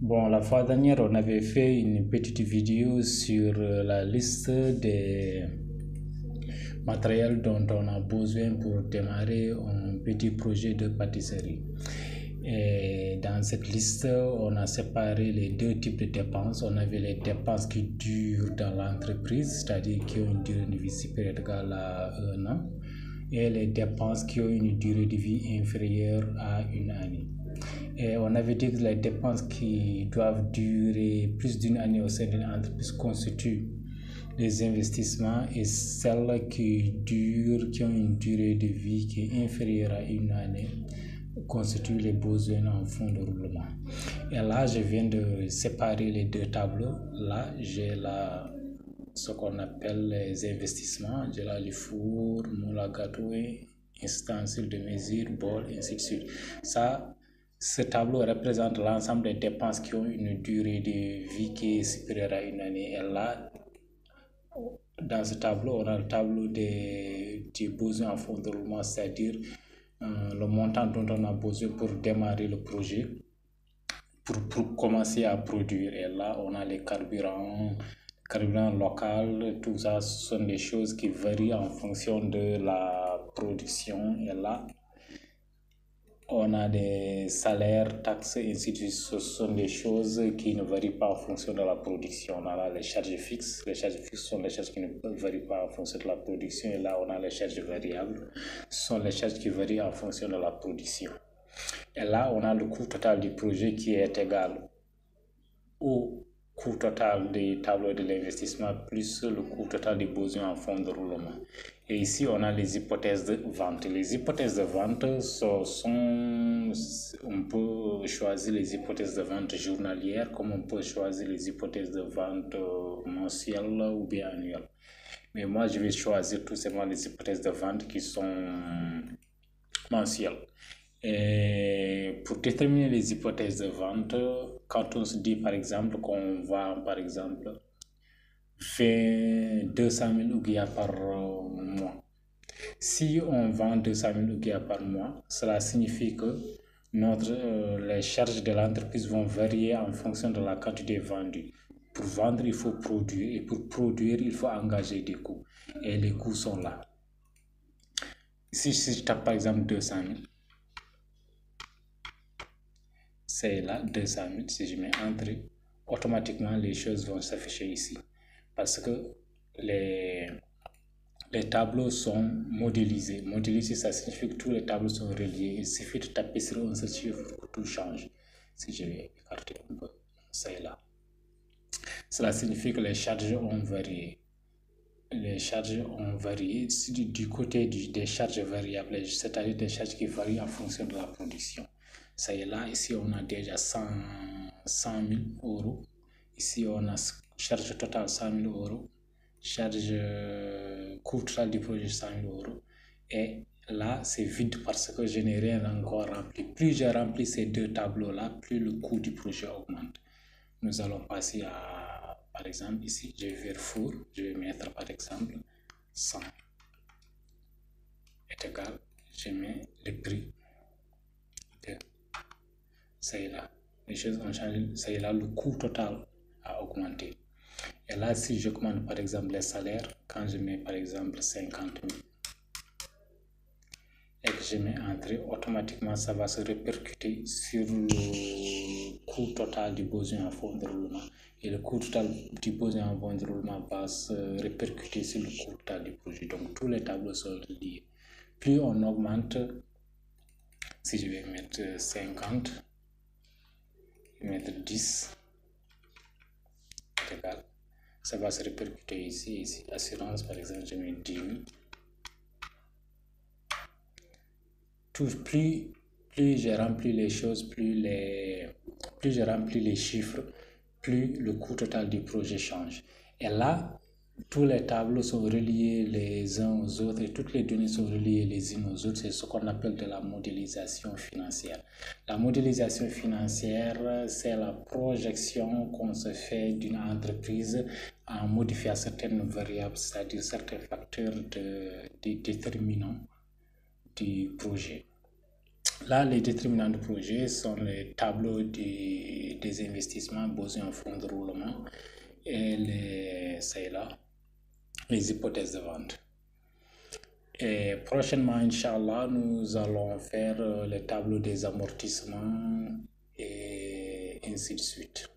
Bon, la fois dernière, on avait fait une petite vidéo sur la liste des matériels dont on a besoin pour démarrer un petit projet de pâtisserie. Et dans cette liste, on a séparé les deux types de dépenses. On avait les dépenses qui durent dans l'entreprise, c'est-à-dire qui ont une durée de vie supérieure égale à 1 an, et les dépenses qui ont une durée de vie inférieure à 1 année. Et on avait dit que les dépenses qui doivent durer plus d'1 année au sein d'une entreprise constituent les investissements, et celles qui ont une durée de vie qui est inférieure à 1 année constituent les besoins en fonds de roulement. Et là, je viens de séparer les deux tableaux. Là, j'ai ce qu'on appelle les investissements. J'ai là le four, moule à gâteau, ustensiles de mesure, bol, ainsi de suite. Ce tableau représente l'ensemble des dépenses qui ont une durée de vie qui est supérieure à 1 année. Et là, dans ce tableau, on a le tableau des besoins en fonds de roulement, c'est-à-dire le montant dont on a besoin pour démarrer le projet, pour commencer à produire. Et là, on a les carburants local, tout ça, ce sont des choses qui varient en fonction de la production. Et là, on a des salaires, taxes, et ainsi de suite. Ce sont des choses qui ne varient pas en fonction de la production. On a là les charges fixes. Les charges fixes sont les charges qui ne varient pas en fonction de la production. Et là, on a les charges variables. Ce sont les charges qui varient en fonction de la production. Et là, on a le coût total du projet qui est égal au coût total des tableaux de l'investissement plus le coût total des besoins en fonds de roulement. Et ici, on a les hypothèses de vente. Les hypothèses de vente on peut choisir les hypothèses de vente journalières, comme on peut choisir les hypothèses de vente mensuelles ou bien annuelles. Mais moi, je vais choisir tout simplement les hypothèses de vente qui sont mensuelles. Et pour déterminer les hypothèses de vente, quand on se dit par exemple qu'on vend par exemple 200 000 ouguiya par mois. Si on vend 200 000 ouguiya par mois, cela signifie que les charges de l'entreprise vont varier en fonction de la quantité vendue. Pour vendre, il faut produire, et pour produire, il faut engager des coûts. Et les coûts sont là. Si je tape par exemple 200 000, c'est là 200 000. Si je mets entrée, automatiquement les choses vont s'afficher ici. Parce que les tableaux sont modélisés. Modélisés, ça signifie que tous les tableaux sont reliés. Il suffit de taper sur un seul chiffre pour que tout change. Si je vais écarter un peu, ça est là. Cela signifie que les charges ont varié. Les charges ont varié du côté des charges variables, c'est-à-dire des charges qui varient en fonction de la production. Ça y est là, ici on a déjà 100 000 euros. Ici on a charge totale 100 000 euros. Charge coût total du projet 100 000 euros. Et là c'est vide parce que je n'ai rien encore rempli. Plus j'ai rempli ces deux tableaux là, plus le coût du projet augmente. Nous allons passer à, par exemple ici, je vais vers four, je vais mettre par exemple 100 est égal, je mets le prix de, ça y est là, les choses ont changé, ça y est là, le coût total a augmenté. Et là, si je commande par exemple les salaires, quand je mets par exemple 50 000 et que je mets entrée, automatiquement ça va se répercuter sur le coût total du besoin en fonds de roulement. Et le coût total du besoin en fonds de roulement va se répercuter sur le coût total du projet. Donc tous les tableaux sont liés. Plus on augmente, si je vais mettre 50, je vais mettre 10, c'est égal. Ça va se répercuter ici. Assurance, par exemple, je mets 10 000. Plus j'ai rempli les choses, plus j'ai rempli les chiffres, plus le coût total du projet change. Et là, tous les tableaux sont reliés les uns aux autres et toutes les données sont reliées les unes aux autres. C'est ce qu'on appelle de la modélisation financière. La modélisation financière, c'est la projection qu'on se fait d'une entreprise en modifiant certaines variables, c'est-à-dire certains facteurs déterminants du projet. Là, les déterminants du projet sont les tableaux des des investissements, besoin en fonds de roulement et c'est là les hypothèses de vente. Et prochainement, Inch'Allah, nous allons faire les tableaux des amortissements et ainsi de suite.